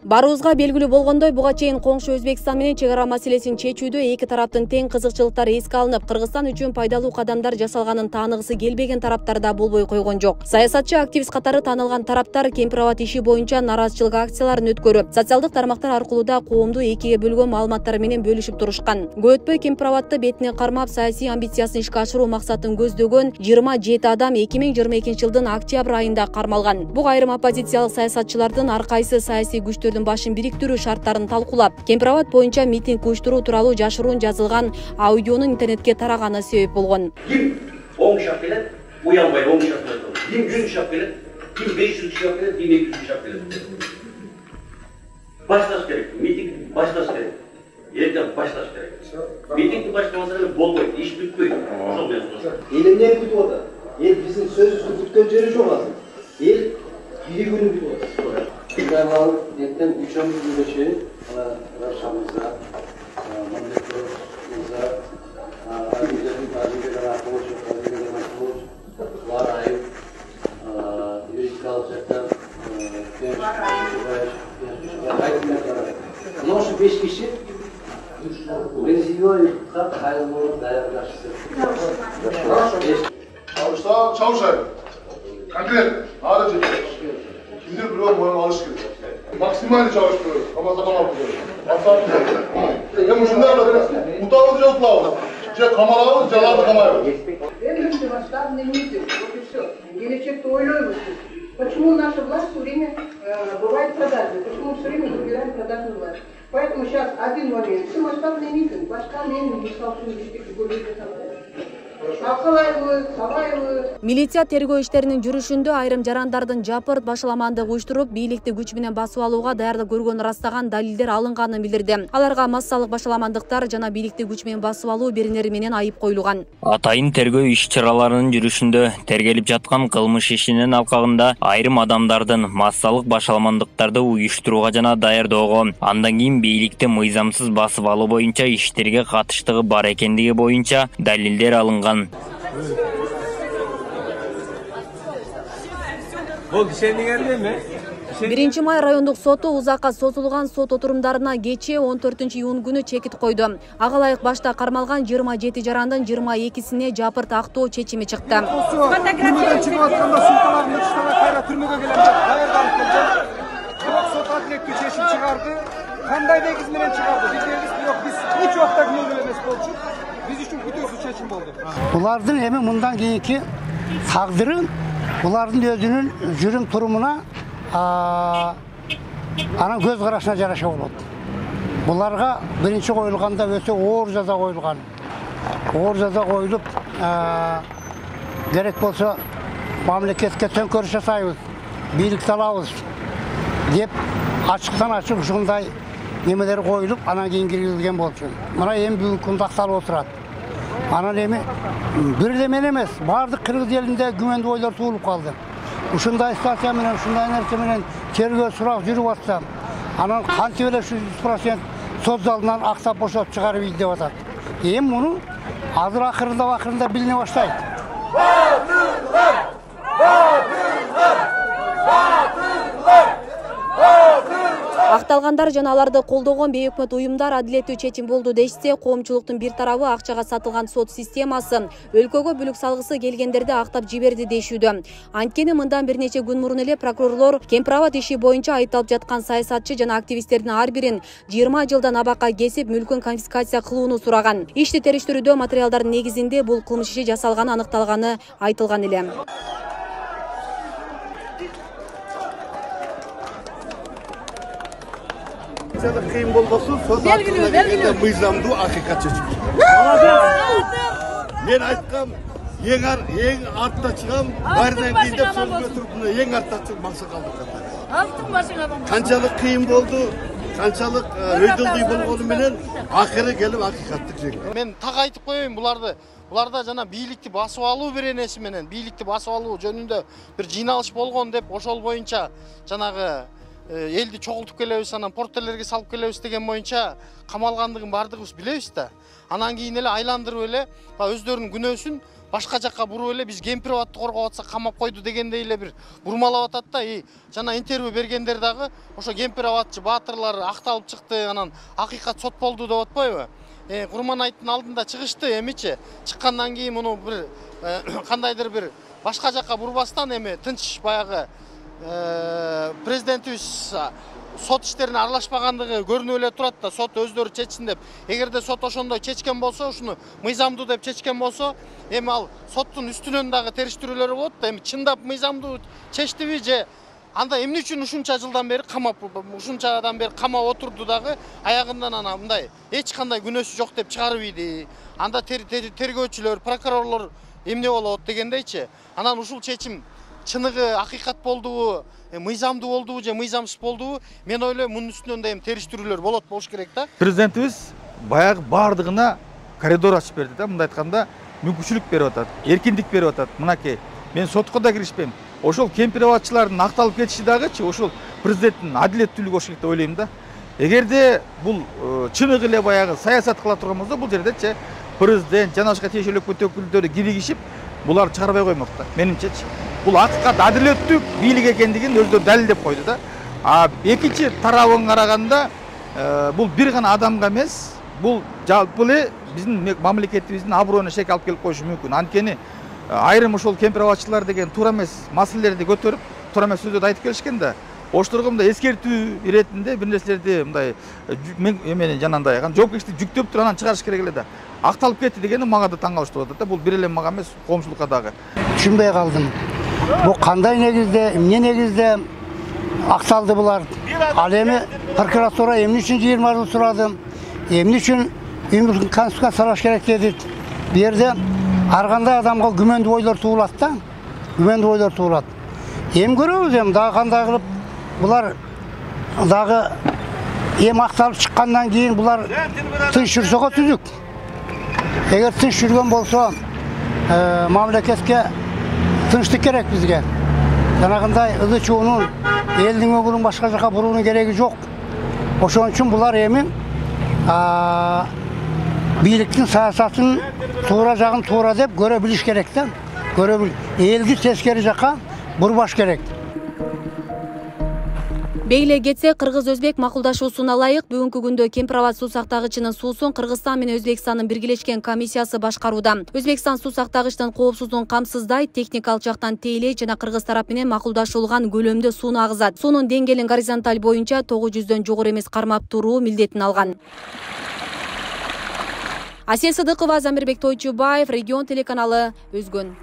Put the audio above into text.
Барыбызга белгилүү болгондой, буга чейин коңшу Өзбекстан менен чек ара маселесин чечүүдө эки тараптын тең кызыкчылыктары эске алынып, Кыргызстан үчүн пайдалуу кадамдар жасалганын тааныгысы келбеген тараптар да болбой койгон жок. Саясатчы, активист катары таанылган тараптар Кемпир-Абад иши боюнча нараазычылык акцияларын өткөрүп, социалдык тармактар аркылуу да коомду экиге бөлгөн маалыматтар менен бөлүшүп турушкан. Көп өтпөй Кемпир-Абадты бетине кармап, саясий амбициясын ишке ашыруу максатын көздөгөн 27 адам 2022 жылдын октябрь айында кармалган. Буга айрым оппозициялык саясатчылардын ар кайсы саясий күчтөрдүн башын бириктирүү шарттарын талкуулап, Кемпир-Абад боюнча митинг уюштуруу тууралуу жашыруун жазылган аудионун интернетке тараганы себеп болгон. Ким оң шап келет, уянбай оң шап келет. Ким 100 шап келет, ким 500 шап келет, ким 200 шап келет. Башташ керек, митинг башташ керек. Ертең башташ керек. Митингди баштамаса болбойт, иш бүтпөйт. Ошол менен. Эл эмне күтүп атат? Эл биздин сөзүбүздү күткөн жери жок азыр. Ел күнү күтүп атат. Bizlerle yetten 3 ay güneşi, Raşamıza, Mamlekatımıza, Güzel'in taziyeden arkadaşlar, taziyeden arkadaşlar, var ayıp, yürik kalacaklar, ama şu 5 kişi, benziyor yurtta hayırlı olup dayanlaştı. Çavuşlar, konkret, ağrıcı. Kimdir biliyor mu? Alış gibi. Maksimali çalıştırıyoruz. Ama zaman yapıyoruz. Aslan gibi. Hem şundan da mutavada yok la. Ce kameralı, celaldı kameralı. Это масштабный митинг, вот и все. Gelecekte oyluyoruz. Почему наша власть все время бывает продажной? Почему все время выбираем продажную власть? Поэтому сейчас один момент. Все масштабный митинг. Башка Ленин не стал Милиция тергөө иштеринин жүрүшүндө айрым жарандардын жапырт башаламандык уюштуруп, бийликти күч менен басып алууга даярдык көргөнүн ырастаган далилдер алынганын билдирди. Аларга массалык башаламандыктар жана бийликти күч менен басып алуу беренери менен айып коюлган. Атайын тергөө иш-чараларынын жүрүшүндө тергелип жаткан кылмыш ишинин алкагында айрым адамдардын массалык башаламандыктарды уюштурууга жана даярдоого, андан кийин бийликти мыйзамсыз басып алуу боюнча иштерге катыштыгы бар экендиги боюнча далилдер алынган. Биринчи май райондук соту узакка созулган сот отурумдарына кечээ 14-июнь күнү чекит койду. Ага ылайык башта кармалган 27 жарандын 22сине жапырт актоо чечими чыкты. Түрмөдөн чыгып атканда сумкаларын ычтабай кайра түрмөгө келем деп даярданып келген. Бирок сот адилеттүү чечим чыгарды. Кандай негиз менен чыгарды? Билбейбиз, бирок биз эч убакта күнөөлүү эмес болчу. Биз үчүн күтүүсүз чечим болду. Булардын эми мындан кийинки тагдыры булардын өзүнүн жүрүм турумуна анан көз карашына жараша болот. Буларга биринчи коюлганда өтө оор жаза коюлган. Оор жаза коюлуп, керек болсо мамлекетке төңкөрүш жасайбыз, бийлик салабыз деп ачыктан ачык ушундай немелер коюлуп, анан кийин киргизилген болчу. Мына эми бүгүнкү күндө акталып отурат. Анан эми бир эле мен эмес, бардык кыргыз элинде күмөндүү ойлор туулуп калды. Ушундай статья менен, ушундай нерсе менен тергөө сурак жүрүп атса, анан кантип эле 100% сот залынан актап бошотуп чыгарып ийди деп атат. Эми муну азыр акырында билине баштайт. Акталгандар жана аларды колдогон бейөкмөт уюмдар адилеттүү чечим болду дешсе, коомчулуктун бир тарабы акчага сатылган сот системасы өлкөгө бүлүк салгысы келгендерди актап жиберди дешүүдө. Анткени мындан бир нече күн мурун эле прокурорлор Кемпир-Абад иши боюнча айыпталып жаткан саясатчы жана активисттердин ар бирин 20 жылдан абакка кесип, мүлкүн конфискация кылууну сураган. Ишти териштирүүдө материалдардын негизинде бул кылмыш иши жасалганы аныкталганы айтылган эле. Кыйын болбосун, сот аркылуу мыйзамдуу акыйкат чечим. Мен айткам, эң артта чыгам, баарынан кийин деп сөзгө туруп, эң артта чыгып максат калдырган. Алтын башыңа Канчалык кыйын болду, канчалык өйдөлдүй болгону менен акыры келип акыйкатты жеңди. Мен так айтып коеюн, буларда жана бийликти басып алуу беренеси менен, бийликти басып алуу жөнүндө бир жыйналыш болгон деп, ошол боюнча жанагы элди чогултуп келебиз, анан порттерлерге салып келебиз деген боюнча камалгандыгын бардыгыбыз билебиз да. Анан кийин эле айландырып эле өздөрүнүн күнөөсүн башка жакка буруп эле биз кемпир-абадты коргоп атсак камап койду дегендей эле бир бурмалап атат да. Жана интервью бергендер дагы ошо кемпир-абадчы баатырлар акталып чыкты, анан акыйкат сот болду деп атпайбы? Курманайттын алдында чыгышты, эмичи чыккандан кийин муну бир кандайдыр бир башка жакка бурбастан эми тынч баягы президентибиз сот иштерине аралашпагандыгы көрүнүп эле турат да, сот өздөрү чечсин деп. Эгерде сот ошондой чечкен болсо, ушуну мыйзамдуу деп чечкен болсо, эми ал соттун үстүнөн дагы териштирүүлөр болот да. Эми чындап мыйзамдуу чечтиби же анда эмне үчүн ушунча жылдан бери камап, ушунчадан бери камап отурду дагы аягындан ана мындай эч кандай күнөөсү жок деп чыгарып ийди. Анда тергөөчүлөр, прокурорлор эмне болот дегендейчи. Анан ушул чечим чыныгы акыйкат болдубу, мыйзамдуу болдубу же мыйзамсыз болдубу? Мен ойлойм мунун үстүнөн да эми териштирүүлөр болуш керек да. Президентибиз баягы бардыгына коридор ачып берди да, мындай айтканда мүмкүнчүлүк берип атат, эркиндик берип атат. Мынакей, мен сотко да киришпейм. Ошол кемпир-абадчылардын акталып кетиши дагычы ошол президенттин адилеттүүлүгү болуш керек деп ойлойм да. Эгерде бул чыныгы эле баягы саясат кыла турган болсо, бул жердечи президент жана башка тиешелүү өкмөт өкүлдөрү киригишип, булар чыгарбай коймок да. Менимчечи. Бул акыйкат адилеттүү бийлик экендигин өздөрү далилдеп койду да. Экинчи тарабын караганда бул бир гана адамга эмес, бул жалпы эле биздин мамлекетибиздин аброюна шек алып келип коюшу мүмкүн. Анткени айрым ошол кемпир-абадчылар деген туура эмес маселелерди көтөрүп, туура эмес сөздөрдү айтып келишкен да. Ошторго мындай эскертүү иретинде бир нерселерди мындай эмени жанагындай жоопкерчиликти жүктөп туруп анан чыгарыш керек эле да. Акталып кетти дегени мага да таң калыштырып атат да. Бул бир эле мага эмес, коомчулукка дагы. Түшүнбөй калдым. Бу кандай негизде, эмне негизде акталды булар? Ал эми прокуратура эмне үчүн 20 жыл сурады? Эмне үчүн конституция салыш керек деди? Бу жерде ар кандай адамга күмөндүү ойлор туулат да. Күмөндүү ойлор туулат. Эми көрөбүз эми дагы кандай кылып булар дагы эми акталып чыккандан кийин булар тынч жүрсөгө түзүк. Эгер тынч жүргөн болсо, мамлекетке тынчтык керек бизге. Жанагындай ызы чуунун, элдин өкүлүн башка жака буруунун кереги жок. Ошон үчүн булар эми бийликтин саясатын туура жагын туура деп көрө билиш керек да. Элди тескери жака бурбаш керек. Бейле кетсе, кыргыз-өзбек макулдашуусуна ылайык бүгүнкү күндө кемпир-абад суу сактагычынын суусун Кыргызстан менен Өзбекстандын биргелешкен комиссиясы башкарууда. Өзбекстан суу сактагычтын коопсуздугун камсыздайт, техникалык жактан тейлейт жана кыргыз тарап менен макулдашылган көлөмдө сууну агызат. Суунун деңгээлин горизонталь боюнча 900дөн жогору эмес кармап туруу милдетин алган. Асел Сыдыкова, Замирбек Тойчубаев, Регион телеканалы, Өзгөн.